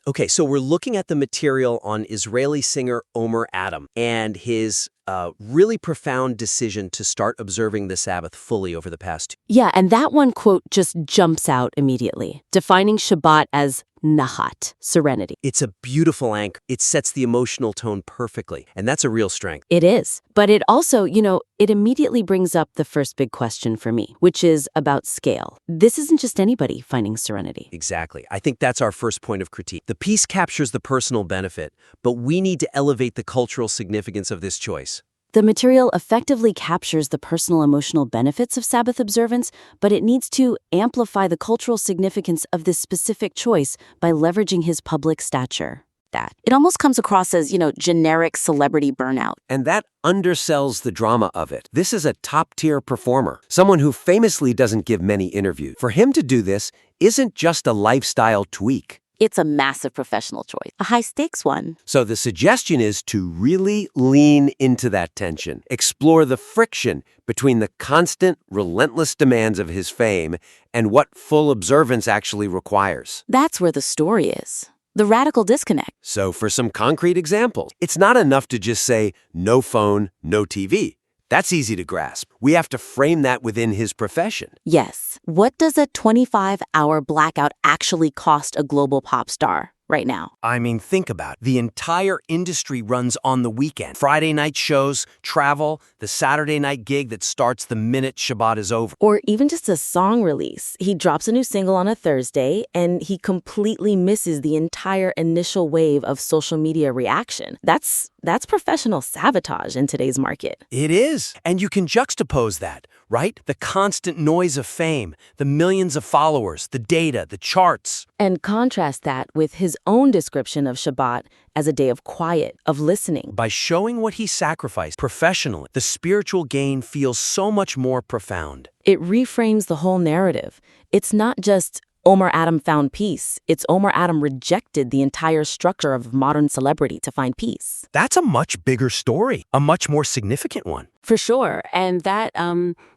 Okay, so we're looking at the material on Israeli singer Omer Adam and his really profound decision to start observing the Sabbath fully over the past 2. Yeah, and that one quote just jumps out immediately, defining Shabbat as nahat, serenity. It's a beautiful anchor. It sets the emotional tone perfectly, and that's a real strength. It is. But it also, it immediately brings up the first big question for me, which is about scale. This isn't just anybody finding serenity. Exactly. I think that's our first point of critique. The piece captures the personal benefit, but we need to elevate the cultural significance of this choice. The material effectively captures the personal emotional benefits of Sabbath observance, but it needs to amplify the cultural significance of this specific choice by leveraging his public stature. It almost comes across as, generic celebrity burnout. And that undersells the drama of it. This is a top-tier performer, someone who famously doesn't give many interviews. For him to do this isn't just a lifestyle tweak. It's a massive professional choice, a high-stakes one. So the suggestion is to really lean into that tension, explore the friction between the constant, relentless demands of his fame and what full observance actually requires. That's where the story is. The radical disconnect. So for some concrete examples, it's not enough to just say, no phone, no TV. That's easy to grasp. We have to frame that within his profession. Yes. What does a 25-hour blackout actually cost a global pop star right now? I mean, think about it. The entire industry runs on the weekend. Friday night shows, travel, the Saturday night gig that starts the minute Shabbat is over. Or even just a song release. He drops a new single on a Thursday, and he completely misses the entire initial wave of social media reaction. That's professional sabotage in today's market. It is. And you can juxtapose that, right? The constant noise of fame, the millions of followers, the data, the charts. And contrast that with his own description of Shabbat as a day of quiet, of listening. By showing what he sacrificed professionally, the spiritual gain feels so much more profound. It reframes the whole narrative. It's not just Omer Adam found peace. It's Omer Adam rejected the entire structure of modern celebrity to find peace. That's a much bigger story, a much more significant one. For sure. And that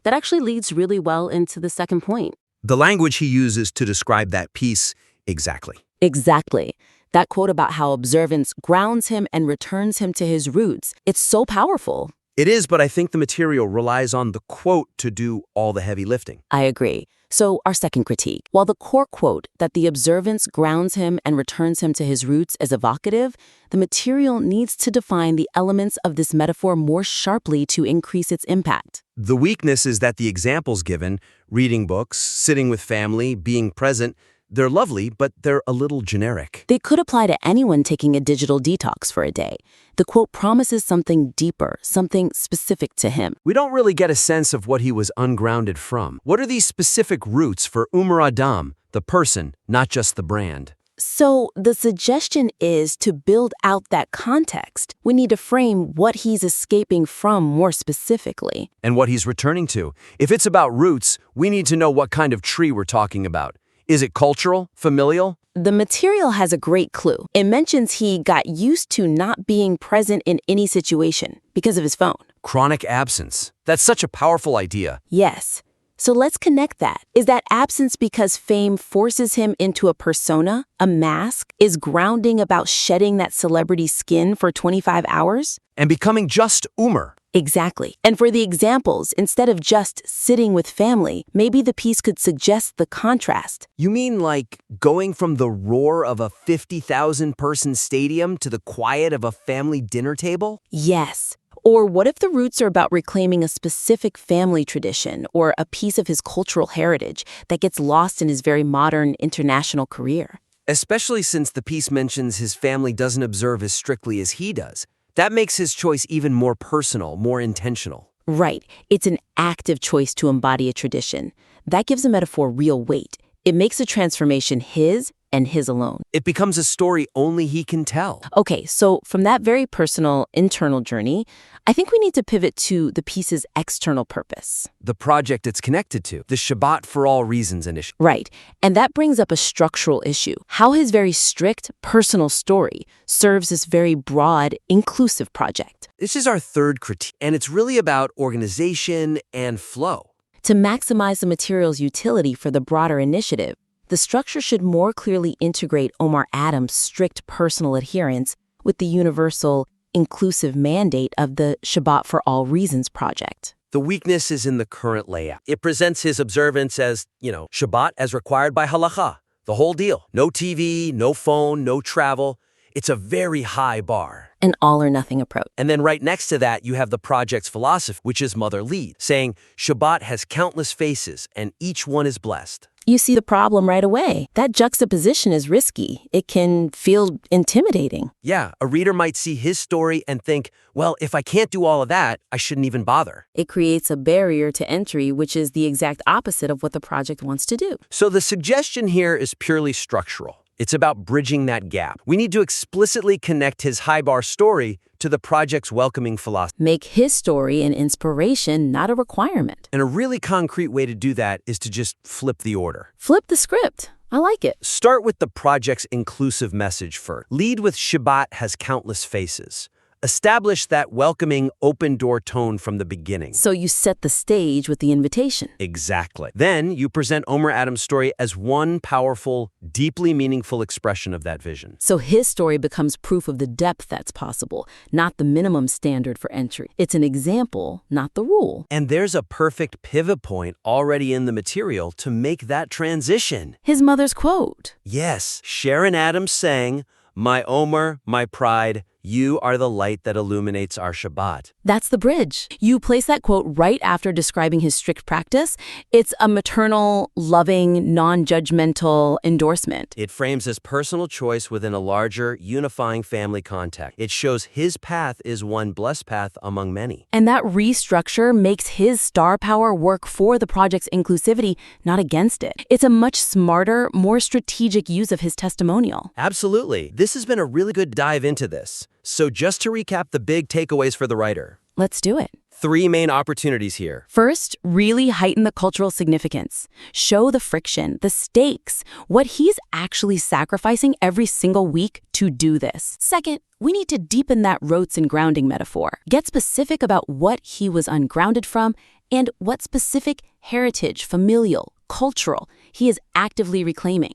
actually leads really well into the second point. The language he uses to describe that peace, exactly. Exactly. That quote about how observance grounds him and returns him to his roots, it's so powerful. It is, but I think the material relies on the quote to do all the heavy lifting. I agree. So our second critique. While the core quote that the observance grounds him and returns him to his roots is evocative, the material needs to define the elements of this metaphor more sharply to increase its impact. The weakness is that the examples given, reading books, sitting with family, being present, they're lovely, but they're a little generic. They could apply to anyone taking a digital detox for a day. The quote promises something deeper, something specific to him. We don't really get a sense of what he was ungrounded from. What are these specific roots for Omer Adam, the person, not just the brand? So the suggestion is to build out that context. We need to frame what he's escaping from more specifically. And what he's returning to. If it's about roots, we need to know what kind of tree we're talking about. Is it cultural, familial? The material has a great clue. It mentions he got used to not being present in any situation because of his phone. Chronic absence. That's such a powerful idea. Yes. So let's connect that. Is that absence because fame forces him into a persona, a mask? Is grounding about shedding that celebrity skin for 25 hours? And becoming just Omer. Exactly. And for the examples, instead of just sitting with family, maybe the piece could suggest the contrast. You mean like going from the roar of a 50,000-person stadium to the quiet of a family dinner table? Yes. Or what if the roots are about reclaiming a specific family tradition or a piece of his cultural heritage that gets lost in his very modern international career? Especially since the piece mentions his family doesn't observe as strictly as he does. That makes his choice even more personal, more intentional. Right. It's an active choice to embody a tradition. That gives a metaphor real weight. It makes the transformation his and his alone. It becomes a story only he can tell. Okay, so from that very personal, internal journey, I think we need to pivot to the piece's external purpose. The project it's connected to, the Shabbat for all reasons initiative. Right, and that brings up a structural issue. How his very strict, personal story serves this very broad, inclusive project. This is our third critique, and it's really about organization and flow. To maximize the material's utility for the broader initiative, The structure should more clearly integrate Omer Adam's strict personal adherence with the universal, inclusive mandate of the Shabbat for All Reasons project. The weakness is in the current layout. It presents his observance as, Shabbat as required by halakha. The whole deal. No TV, no phone, no travel. It's a very high bar. An all-or-nothing approach. And then right next to that, you have the project's philosophy, which is Mother Lead, saying Shabbat has countless faces and each one is blessed. You see the problem right away. That juxtaposition is risky. It can feel intimidating. Yeah, a reader might see his story and think, well, if I can't do all of that, I shouldn't even bother. It creates a barrier to entry, which is the exact opposite of what the project wants to do. So the suggestion here is purely structural. It's about bridging that gap. We need to explicitly connect his high-bar story to the project's welcoming philosophy. Make his story an inspiration, not a requirement. And a really concrete way to do that is to just flip the order. Flip the script. I like it. Start with the project's inclusive message first. Lead with Shabbat has countless faces. Establish that welcoming, open-door tone from the beginning. So you set the stage with the invitation. Exactly. Then you present Omer Adam's story as one powerful, deeply meaningful expression of that vision. So his story becomes proof of the depth that's possible, not the minimum standard for entry. It's an example, not the rule. And there's a perfect pivot point already in the material to make that transition. His mother's quote. Yes, Sharon Adams sang, "My Omer, my pride, you are the light that illuminates our Shabbat." That's the bridge. You place that quote right after describing his strict practice. It's a maternal, loving, non-judgmental endorsement. It frames his personal choice within a larger, unifying family context. It shows his path is one blessed path among many. And that restructure makes his star power work for the project's inclusivity, not against it. It's a much smarter, more strategic use of his testimonial. Absolutely. This has been a really good dive into this. So just to recap the big takeaways for the writer. Let's do it. 3 main opportunities here. First, really heighten the cultural significance. Show the friction, the stakes, what he's actually sacrificing every single week to do this. Second, we need to deepen that roots and grounding metaphor. Get specific about what he was ungrounded from and what specific heritage, familial, cultural, he is actively reclaiming.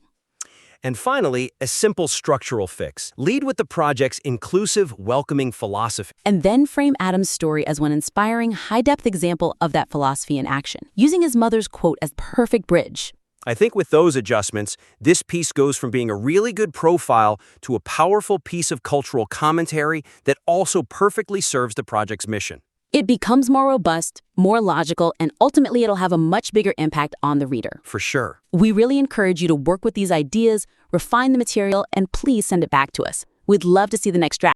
And finally, a simple structural fix. Lead with the project's inclusive, welcoming philosophy. And then frame Adam's story as one inspiring, high-depth example of that philosophy in action, using his mother's quote as perfect bridge. I think with those adjustments, this piece goes from being a really good profile to a powerful piece of cultural commentary that also perfectly serves the project's mission. It becomes more robust, more logical, and ultimately it'll have a much bigger impact on the reader. For sure. We really encourage you to work with these ideas, refine the material, and please send it back to us. We'd love to see the next draft.